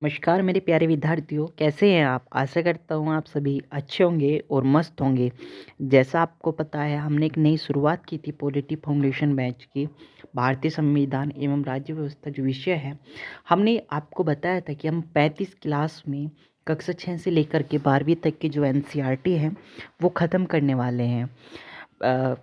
नमस्कार मेरे प्यारे विद्यार्थियों, कैसे हैं आप? आशा करता हूँ आप सभी अच्छे होंगे और मस्त होंगे। जैसा आपको पता है, हमने एक नई शुरुआत की थी पॉलिटी फाउंडेशन बैच की। भारतीय संविधान एवं राज्य व्यवस्था जो विषय है, हमने आपको बताया था कि हम 35 क्लास में कक्षा 6 से लेकर के 12वीं तक की जो एनसीईआरटी है वो ख़त्म करने वाले हैं।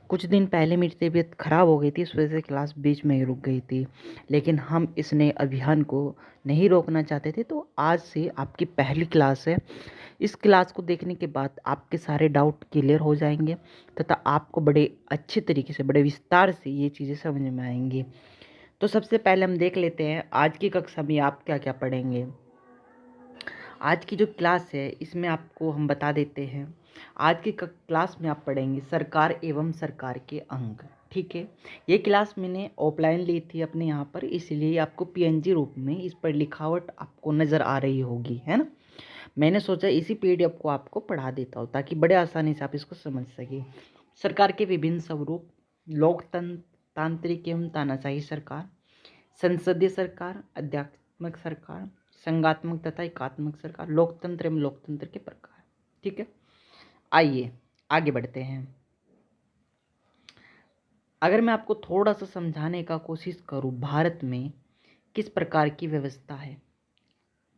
कुछ दिन पहले मेरी तबीयत ख़राब हो गई थी, इस वजह से क्लास बीच में ही रुक गई थी। लेकिन हम इस नए अभियान को नहीं रोकना चाहते थे, तो आज से आपकी पहली क्लास है। इस क्लास को देखने के बाद आपके सारे डाउट क्लियर हो जाएंगे तथा आपको बड़े अच्छे तरीके से, बड़े विस्तार से ये चीज़ें समझ में आएंगी। तो सबसे पहले हम देख लेते हैं आज की कक्षा में आप क्या क्या पढ़ेंगे। आज की जो क्लास है इसमें आपको हम बता देते हैं, आज की क्लास में आप पढ़ेंगे सरकार एवं सरकार के अंग। ठीक है, ये क्लास मैंने ऑफलाइन ली थी अपने यहाँ पर, इसलिए आपको पीएनजी रूप में इस पर लिखावट आपको नज़र आ रही होगी, है ना। मैंने सोचा इसी पीडीएफ को आपको पढ़ा देता हूँ ताकि बड़े आसानी से आप इसको समझ सकें। सरकार के विभिन्न स्वरूप: लोकतंत्र, तांत्रिक एवं तानाशाही सरकार, संसदीय सरकार, आध्यात्मिक सरकार, संघात्मक तथा एकात्मक सरकार, लोकतंत्र एवं लोकतंत्र के प्रकार। ठीक है, आइए आगे बढ़ते हैं। अगर मैं आपको थोड़ा सा समझाने का कोशिश करूं, भारत में किस प्रकार की व्यवस्था है।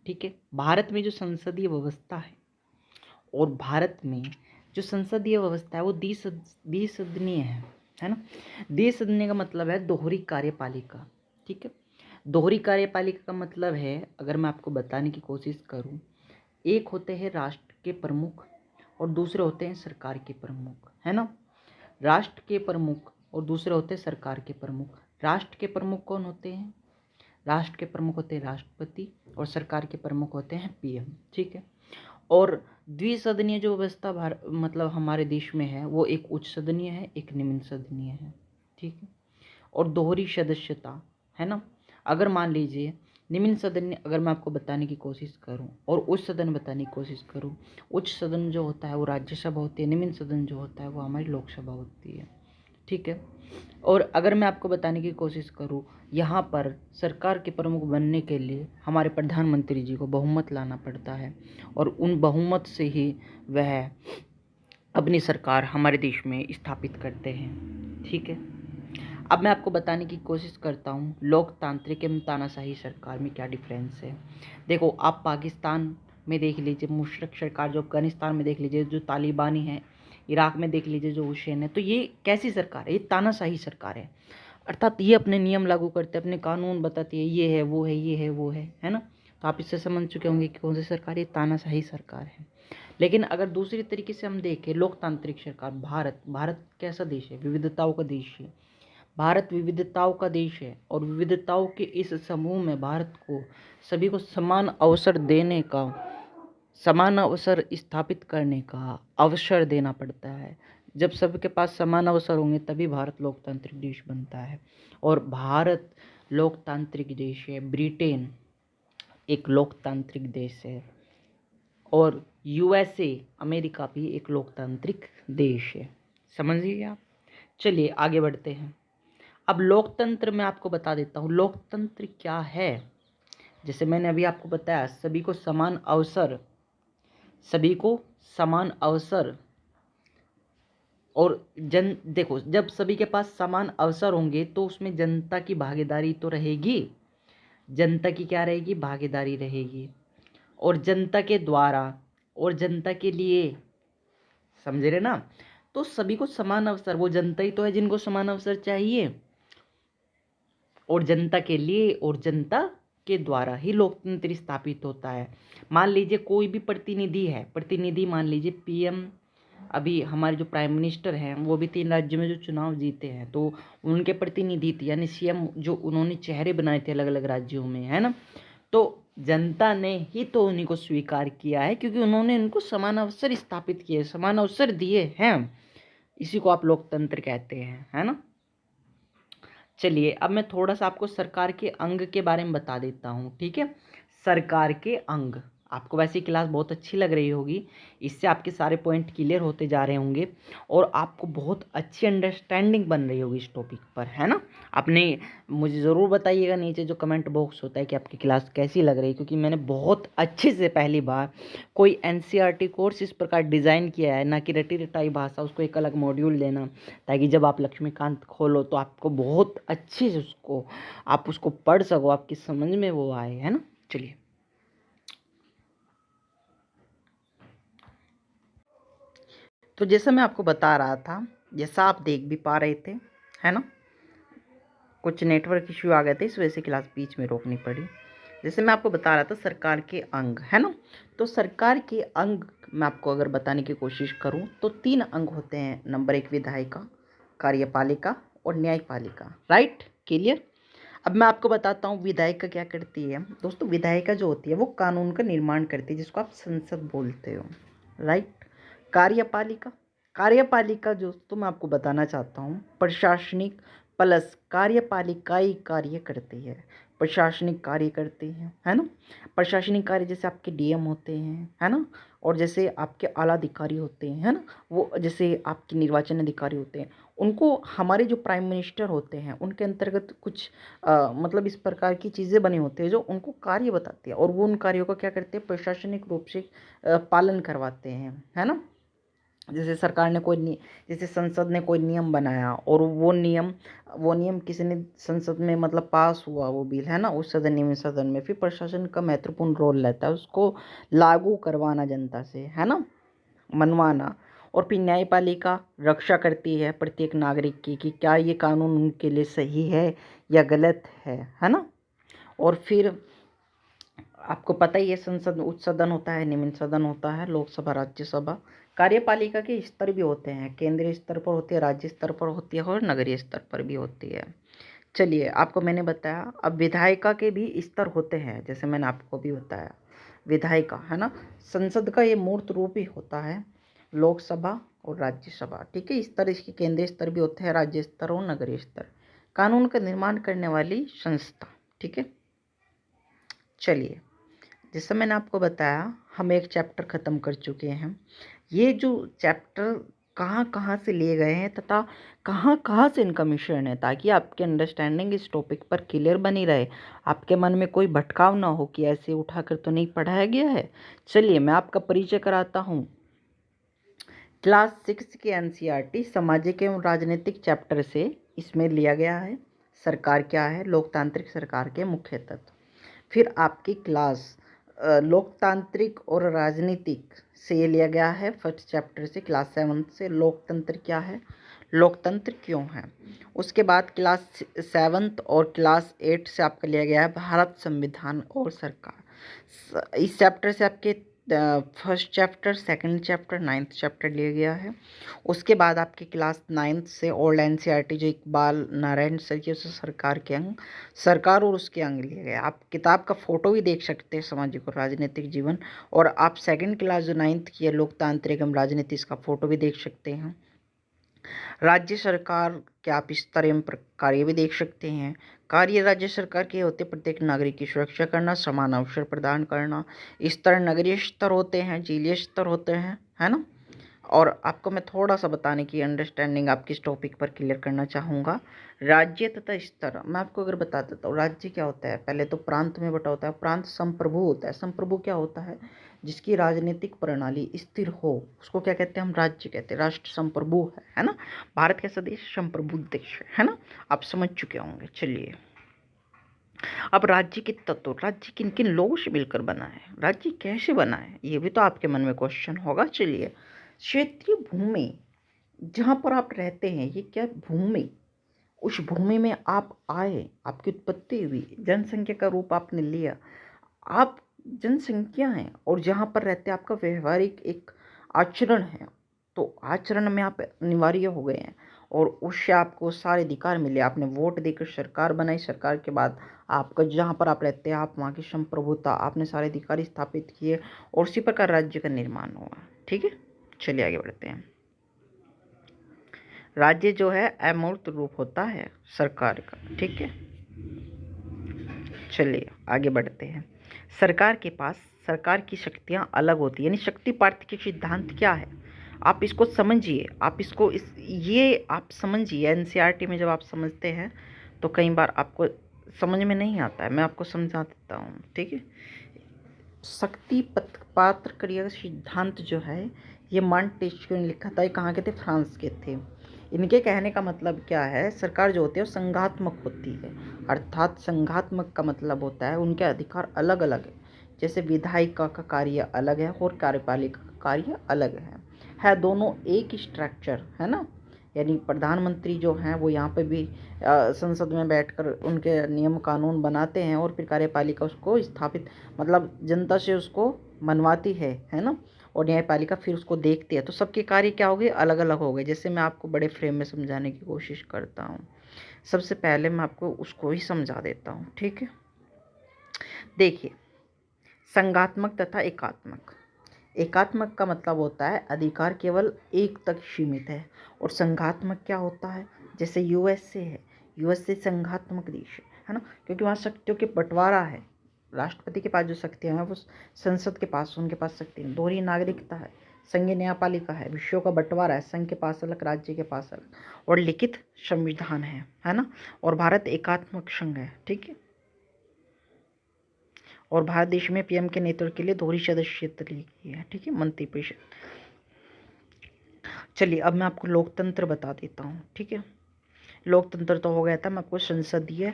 ठीक है, भारत में जो संसदीय व्यवस्था है और भारत में जो संसदीय व्यवस्था है वो द्विसदनीय है ना। द्विसदनीय का मतलब है दोहरी कार्यपालिका। ठीक है, दोहरी कार्यपालिका का मतलब है, अगर मैं आपको बताने की कोशिश करूं, एक होते हैं राष्ट्र के प्रमुख और दूसरे होते हैं सरकार के प्रमुख, है ना। राष्ट्र के प्रमुख और दूसरे होते हैं सरकार के प्रमुख। राष्ट्र के प्रमुख कौन होते हैं? राष्ट्र के प्रमुख होते हैं राष्ट्रपति और सरकार के प्रमुख होते हैं पीएम। ठीक है, और द्विसदनीय जो व्यवस्था मतलब हमारे देश में है वो एक उच्च सदनीय है, एक निम्न सदनीय है। ठीक है, और दोहरी सदस्यता, है ना। अगर मान लीजिए निम्न सदन, अगर मैं आपको बताने की कोशिश करूं और उच्च सदन बताने की कोशिश करूं, उच्च सदन जो होता है वो राज्यसभा होती है, निम्न सदन जो होता है वो हमारी लोकसभा होती है। ठीक है, और अगर मैं आपको बताने की कोशिश करूं, यहाँ पर सरकार के प्रमुख बनने के लिए हमारे प्रधानमंत्री जी को बहुमत लाना पड़ता है और उन बहुमत से ही वह अपनी सरकार हमारे देश में स्थापित करते हैं। ठीक है, अब मैं आपको बताने की कोशिश करता हूँ लोकतांत्रिक एवं तानाशाही सरकार में क्या डिफरेंस है। देखो, आप पाकिस्तान में देख लीजिए मुशर्रफ सरकार, जो अफगानिस्तान में देख लीजिए जो तालिबानी है, इराक में देख लीजिए जो हुसैन है, तो ये कैसी सरकार है? ये तानाशाही सरकार है। अर्थात ये अपने नियम लागू करते हैं, अपने कानून बताती है, ये है वो है, ये है वो है ना। तो आप इससे समझ चुके होंगे कि कौन सी सरकार, ये तानाशाही सरकार है। लेकिन अगर दूसरी तरीके से हम देखें लोकतांत्रिक सरकार, भारत कैसा देश है? विविधताओं का देश है। भारत विविधताओं का देश है और विविधताओं के इस समूह में भारत को सभी को समान अवसर देने का, समान अवसर स्थापित करने का अवसर देना पड़ता है। जब सबके पास समान अवसर होंगे तभी भारत लोकतांत्रिक देश बनता है। और भारत लोकतांत्रिक देश है, ब्रिटेन एक लोकतांत्रिक देश है और यूएसए अमेरिका भी एक लोकतांत्रिक देश है। समझिए आप। चलिए आगे बढ़ते हैं। अब लोकतंत्र मैं आपको बता देता हूँ लोकतंत्र क्या है। जैसे मैंने अभी आपको बताया, सभी को समान अवसर, सभी को समान अवसर और देखो, जब सभी के पास समान अवसर होंगे तो उसमें जनता की भागीदारी तो रहेगी। जनता की क्या रहेगी? भागीदारी रहेगी। और जनता के द्वारा और जनता के लिए, समझ रहे ना। तो सभी को समान अवसर, वो जनता ही तो है जिनको समान अवसर चाहिए, और जनता के लिए और जनता के द्वारा ही लोकतंत्र स्थापित होता है। मान लीजिए कोई भी प्रतिनिधि है, प्रतिनिधि मान लीजिए पीएम, अभी हमारे जो प्राइम मिनिस्टर हैं वो भी 3 राज्यों में जो चुनाव जीते हैं, तो उनके प्रतिनिधि थे यानी सीएम, जो उन्होंने चेहरे बनाए थे अलग अलग राज्यों में, है ना। तो जनता ने ही तो उन्हीं को स्वीकार किया है क्योंकि उन्होंने उनको समान अवसर स्थापित किए, समान अवसर दिए हैं। इसी को आप लोकतंत्र कहते हैं, है ना। चलिए अब मैं थोड़ा सा आपको सरकार के अंग के बारे में बता देता हूँ। ठीक है, सरकार के अंग आपको वैसे क्लास बहुत अच्छी लग रही होगी, इससे आपके सारे पॉइंट क्लियर होते जा रहे होंगे और आपको बहुत अच्छी अंडरस्टैंडिंग बन रही होगी इस टॉपिक पर, है ना। आपने मुझे ज़रूर बताइएगा नीचे जो कमेंट बॉक्स होता है कि आपकी क्लास कैसी लग रही है, क्योंकि मैंने बहुत अच्छे से पहली बार कोई एनसीईआरटी कोर्स इस प्रकार डिज़ाइन किया है, ना कि रटी रटाई भाषा उसको एक अलग मॉड्यूल देना, ताकि जब आप लक्ष्मीकांत खोलो तो आपको बहुत अच्छे से आप उसको पढ़ सको, आपकी समझ में वो आए, है ना। चलिए, तो जैसा मैं आपको बता रहा था, जैसा आप देख भी पा रहे थे, है ना, कुछ नेटवर्क इश्यू आ गए थे, इस वजह से क्लास बीच में रोकनी पड़ी। जैसे मैं आपको बता रहा था सरकार के अंग, है ना, तो सरकार के अंग मैं आपको अगर बताने की कोशिश करूं तो 3 अंग होते हैं। नंबर 1 विधायिका, कार्यपालिका और न्यायपालिका। Right, clear. अब मैं आपको बताता हूँ विधायिका क्या करती है। दोस्तों, विधायिका जो होती है वो कानून का निर्माण करती है, जिसको आप संसद बोलते हो। राइट। कार्यपालिका, कार्यपालिका जो तो मैं आपको बताना चाहता हूँ प्रशासनिक प्लस कार्यपालिकाई कार्य करती है, प्रशासनिक कार्य करती है ना। प्रशासनिक कार्य जैसे आपके डीएम होते हैं, है ना, और जैसे आपके आला अधिकारी होते हैं, है ना, वो जैसे आपके निर्वाचन अधिकारी होते हैं, उनको हमारे जो प्राइम मिनिस्टर होते हैं उनके अंतर्गत कुछ मतलब इस प्रकार की चीज़ें बनी होती है जो उनको कार्य बताती है, और वो उन कार्यों का क्या करते हैं, प्रशासनिक रूप से पालन करवाते हैं, है ना। जैसे सरकार ने जैसे संसद ने कोई नियम बनाया और वो नियम किसी ने संसद में मतलब पास हुआ वो बिल, है ना, उस सदन में फिर प्रशासन का महत्वपूर्ण रोल रहता है उसको लागू करवाना जनता से, है ना, मनवाना। और फिर न्यायपालिका रक्षा करती है प्रत्येक नागरिक की कि क्या ये कानून उनके लिए सही है या गलत है ना। और फिर आपको पता ही है संसद उच्च सदन होता है, निम्न सदन होता है, लोकसभा, राज्यसभा। कार्यपालिका के स्तर भी होते हैं, केंद्रीय स्तर पर होती है, राज्य स्तर पर होती है और नगरीय स्तर पर भी होती है। चलिए, आपको मैंने बताया। अब विधायिका के भी स्तर होते हैं, जैसे मैंने आपको भी बताया। विधायिका, है ना, संसद का ये मूर्त रूप ही होता है, लोकसभा और राज्यसभा। ठीक है, स्तर इसके केंद्रीय स्तर भी होते हैं, राज्य स्तर और नगरीय स्तर। कानून का निर्माण करने वाली संस्था। ठीक है, चलिए, जैसा मैंने आपको बताया हम एक चैप्टर ख़त्म कर चुके हैं। ये जो चैप्टर कहाँ कहाँ से लिए गए हैं तथा कहाँ कहाँ से इनका मिश्रण है, ताकि आपकी अंडरस्टैंडिंग इस टॉपिक पर क्लियर बनी रहे, आपके मन में कोई भटकाव ना हो कि ऐसे उठाकर तो नहीं पढ़ाया गया है। चलिए, मैं आपका परिचय कराता हूँ। क्लास 6 के एनसीईआरटी सामाजिक एवं राजनीतिक चैप्टर से इसमें लिया गया है। सरकार क्या है, लोकतांत्रिक सरकार के मुख्य तत्व। फिर आपकी क्लास लोकतांत्रिक और राजनीतिक से ये लिया गया है फर्स्ट चैप्टर से, क्लास 7 से लोकतंत्र क्या है, लोकतंत्र क्यों है। उसके बाद क्लास 7 और क्लास 8 से आपका लिया गया है भारत संविधान और सरकार। इस चैप्टर से आपके first chapter, second chapter, 9th chapter लिया गया है। उसके बाद आपकी क्लास 9th से ओल्ड एनसीईआरटी जो इकबाल नारायण सर की, उससे सरकार के अंग, सरकार और उसके अंग लिए गए। आप किताब का फोटो भी देख सकते हैं, सामाजिक और राजनीतिक जीवन। और आप सेकंड क्लास जो 9th की है लोकतांत्रिक एवं राजनीति, इसका फोटो भी देख सकते हैं। राज्य सरकार के आप स्तर एवं कार्य भी देख सकते हैं। कार्य राज्य सरकार के होते प्रत्येक नागरिक की सुरक्षा करना, समान अवसर प्रदान करना। स्तर नगरीय स्तर होते हैं, जिलीय स्तर होते हैं, है ना। और आपको मैं थोड़ा सा बताने की अंडरस्टैंडिंग आपकी इस टॉपिक पर क्लियर करना चाहूँगा। राज्य तथा स्तर मैं आपको अगर बता देता हूँ। राज्य क्या होता है, पहले तो प्रांत में बटा होता है। प्रांत संप्रभु होता है। संप्रभु क्या होता है, जिसकी राजनीतिक प्रणाली स्थिर हो, उसको क्या कहते हैं, हम राज्य कहते हैं। राष्ट्र संप्रभु है ना। भारत कैसा देश, संप्रभु देश है ना, आप समझ चुके होंगे। चलिए, अब राज्य के तत्व, राज्य किन किन लोगों से मिलकर बना है, राज्य कैसे बना है, ये भी तो आपके मन में क्वेश्चन होगा। चलिए, क्षेत्रीय भूमि जहाँ पर आप रहते हैं, ये क्या भूमि, उस भूमि में आप आए, आपकी उत्पत्ति हुई, जनसंख्या का रूप आपने लिया, आप जनसंख्या हैं, और जहाँ पर रहते हैं आपका व्यवहारिक एक आचरण है, तो आचरण में आप अनिवार्य हो गए हैं और उससे आपको सारे अधिकार मिले। आपने वोट देकर सरकार बनाई, सरकार के बाद आपका जहाँ पर आप रहते हैं, आप वहाँ की संप्रभुता, आपने सारे अधिकार स्थापित किए और उसी प्रकार राज्य का निर्माण हुआ। ठीक है, चलिए आगे बढ़ते हैं। राज्य जो है अमूर्त रूप होता है सरकार का। ठीक है, चलिए आगे बढ़ते हैं। सरकार की शक्तियाँ अलग होती है, यानी शक्ति पार्थ के सिद्धांत क्या है, आप इसको समझिए, आप इसको ये आप समझिए। एनसीईआरटी में जब आप समझते हैं तो कई बार आपको समझ में नहीं आता है, मैं आपको समझा देता हूँ, ठीक है। शक्ति पात्र क्रिया का सिद्धांत जो है ये मॉन्टेस्क्यू ने लिखा था। ये कहाँ के थे? फ्रांस के थे। इनके कहने का मतलब क्या है, सरकार जो होती है वो संघात्मक होती है, अर्थात संघात्मक का मतलब होता है उनके अधिकार अलग अलग है। जैसे विधायिका का कार्य अलग है और कार्यपालिका का कार्य अलग है दोनों एक स्ट्रक्चर है ना। यानी प्रधानमंत्री जो हैं वो यहाँ पे भी संसद में बैठकर उनके नियम कानून बनाते हैं और फिर कार्यपालिका उसको स्थापित मतलब जनता से उसको मनवाती है ना, और न्यायपालिका फिर उसको देखती है। तो सबके कार्य क्या हो गए? अलग अलग हो गए। जैसे मैं आपको बड़े फ्रेम में समझाने की कोशिश करता हूँ। सबसे पहले मैं आपको उसको ही समझा देता हूँ, ठीक है। देखिए, संघात्मक तथा एकात्मक। एकात्मक का मतलब होता है अधिकार केवल एक तक सीमित है, और संघात्मक क्या होता है? जैसे यूएसए है, यूएसए संघात्मक देश है ना, क्योंकि वहाँ शक्तियों के बंटवारा है। राष्ट्रपति के पास जो शक्तियाँ हैं वो संसद के पास, उनके पास शक्ति है। दोहरी नागरिकता है, संघीय न्यायपालिका है, विषयों का बंटवारा है, संघ के पास अलग, राज्य के पास अलग, और लिखित संविधान है ना। और भारत एकात्मक संघ है, ठीक है। और भारत देश में पीएम के नेतृत्व के लिए दोहरी सदस्यता ली गई है, ठीक है, मंत्रिपरिषद। चलिए अब मैं आपको लोकतंत्र बता देता हूँ, ठीक है। लोकतंत्र तो हो गया था, मैं आपको संसदीय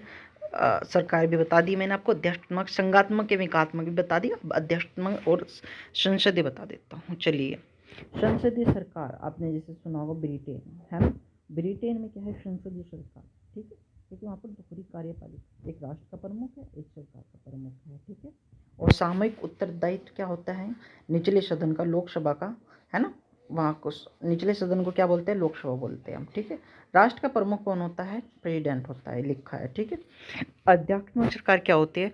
सरकार भी बता दी मैंने आपको, अध्यक्षात्मक, संघात्मक एवं एकात्मक भी बता दिया, अध्यक्षात्मक और संसदीय बता देता हूँ। चलिए, संसदीय सरकार आपने जैसे सुना होगा ब्रिटेन है ना। ब्रिटेन में क्या है? संसदीय सरकार, ठीक है, क्योंकि वहाँ पर दोहरी कार्यपालिका, एक राष्ट्र का प्रमुख है, एक सरकार का प्रमुख है, ठीक है। और सामूहिक उत्तरदायित्व क्या होता है? निचले सदन का, लोकसभा का, है ना। वहाँ को निचले सदन को क्या बोलते हैं? लोकसभा बोलते हैं हम, ठीक है। राष्ट्र का प्रमुख कौन होता है? प्रेसिडेंट होता है, लिखा है, ठीक है। अध्यक्षात्मक सरकार क्या होती है?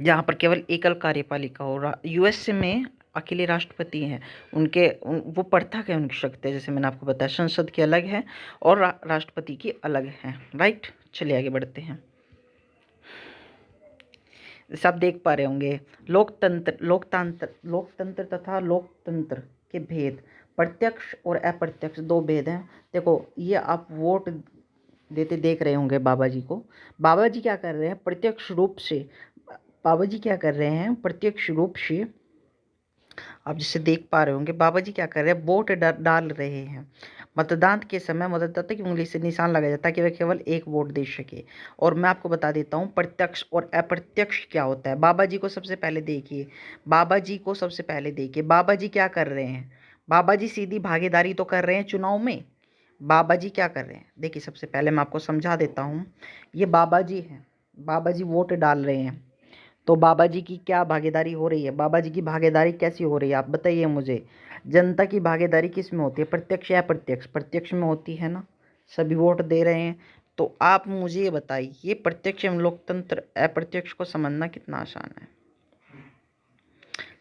जहाँ पर केवल एकल कार्यपालिका हो। यूएसए में अकेले राष्ट्रपति हैं, वो प्रथा है उनकी शक्ति है, जैसे मैंने आपको बताया, संसद की अलग है और राष्ट्रपति की अलग है, राइट। चलिए आगे बढ़ते हैं। जैसे आप देख पा रहे होंगे, लोकतंत्र तथा लोकतंत्र के भेद, प्रत्यक्ष और अप्रत्यक्ष दो भेद हैं। देखो, ये आप वोट देते देख रहे होंगे बाबा जी को। बाबा जी क्या कर रहे हैं? प्रत्यक्ष रूप से आप जिसे देख पा रहे होंगे, बाबा जी क्या कर रहे हैं? वोट डाल रहे हैं। मतदान के समय मतदाता की उंगली से निशान लगाया जाता है कि वह केवल एक वोट दे सके। और मैं आपको बता देता हूँ प्रत्यक्ष और अप्रत्यक्ष क्या होता है। बाबा जी को सबसे पहले देखिए, बाबा जी क्या कर रहे हैं? बाबा जी सीधी भागीदारी तो कर रहे हैं चुनाव में। बाबा जी क्या कर रहे हैं? देखिए, सबसे पहले मैं आपको समझा देता हूँ। ये बाबा जी हैं, बाबा जी वोट डाल रहे हैं, तो बाबा जी की क्या भागीदारी हो रही है? बाबा जी की भागीदारी कैसी हो रही है आप बताइए मुझे। जनता की भागीदारी किस में होती है? प्रत्यक्ष या अप्रत्यक्ष? प्रत्यक्ष में होती है ना, सभी वोट दे रहे हैं। तो आप मुझे ये बताइए, प्रत्यक्ष एवं लोकतंत्र अप्रत्यक्ष को समझना कितना आसान है।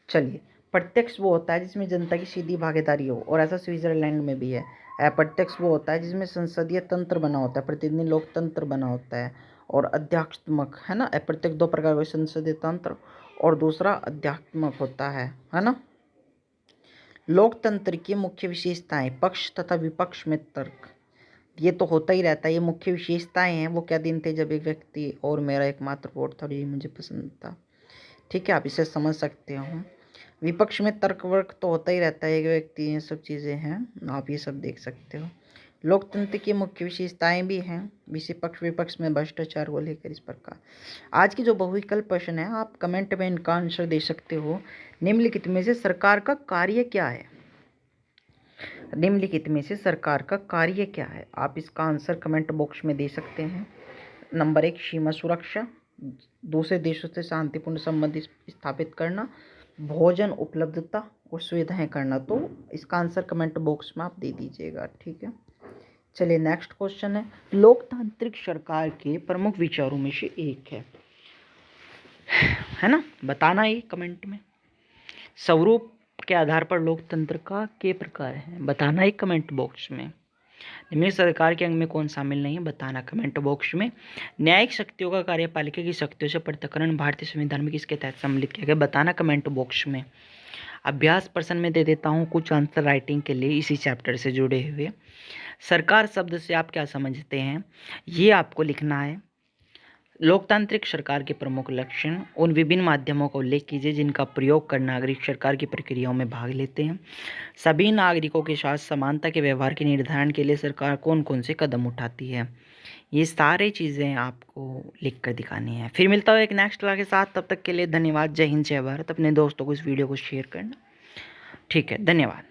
चलिए, प्रत्यक्ष वो होता है जिसमें जनता की सीधी भागीदारी हो, और ऐसा स्विट्जरलैंड में भी है। अप्रत्यक्ष वो होता है जिसमें संसदीय तंत्र बना होता है, प्रतिनिधि लोकतंत्र बना होता है, और अध्यात्मक, है ना। अप्रत्यक्ष दो प्रकार का, संसदीय तंत्र और दूसरा अध्यात्मक होता है ना। लोकतंत्र की मुख्य विशेषताएं, पक्ष तथा विपक्ष में तर्क, ये तो होता ही रहता है, ये मुख्य विशेषताएं हैं। वो क्या दिन थे जब एक व्यक्ति और मेरा एकमात्र वोट था और ये मुझे पसंद था, ठीक है, आप इसे समझ सकते हो। विपक्ष में तर्क वर्क तो होता ही रहता है, एक व्यक्ति, ये सब चीज़ें हैं, आप ये सब देख सकते हो। लोकतंत्र की मुख्य विशेषताएं भी हैं, विपक्ष में भ्रष्टाचार को लेकर इस प्रकार। आज की जो बहुविकल्प प्रश्न है, आप कमेंट में इनका आंसर दे सकते हो। निम्नलिखित में से सरकार का कार्य क्या है? निम्नलिखित में से सरकार का कार्य क्या है? आप इसका आंसर कमेंट बॉक्स में दे सकते हैं। नंबर 1, सीमा सुरक्षा, दूसरे देशों से शांतिपूर्ण संबंध स्थापित करना, भोजन उपलब्धता और सुविधाएं करना। तो इसका आंसर कमेंट बॉक्स में आप दे दीजिएगा, ठीक है। चलिए, नेक्स्ट क्वेश्चन है, लोकतांत्रिक सरकार के प्रमुख विचारों में से एक है ना, बताना ये कमेंट में। स्वरूप के आधार पर लोकतंत्र का के प्रकार हैं, बताना ही कमेंट बॉक्स में। निम्नलिखित सरकार के अंग में कौन शामिल नहीं है, बताना कमेंट बॉक्स में। न्यायिक शक्तियों का कार्यपालिका की शक्तियों से पृथक्करण भारतीय संविधान में किसके तहत सम्मिलित किया गया, बताना कमेंट बॉक्स में। अभ्यास प्रश्न में दे देता हूँ कुछ आंसर राइटिंग के लिए इसी चैप्टर से जुड़े हुए। सरकार शब्द से आप क्या समझते हैं, ये आपको लिखना है। लोकतांत्रिक सरकार के प्रमुख लक्षण, उन विभिन्न माध्यमों का उल्लेख कीजिए जिनका प्रयोग कर नागरिक सरकार की प्रक्रियाओं में भाग लेते हैं। सभी नागरिकों के साथ समानता के व्यवहार के निर्धारण के लिए सरकार कौन कौन से कदम उठाती है। ये सारी चीज़ें आपको लिख कर दिखानी है। फिर मिलता हूँ एक नेक्स्ट क्लास के साथ, तब तक के लिए धन्यवाद। जय हिंद जय भारत। अपने दोस्तों को इस वीडियो को शेयर करना, ठीक है, धन्यवाद।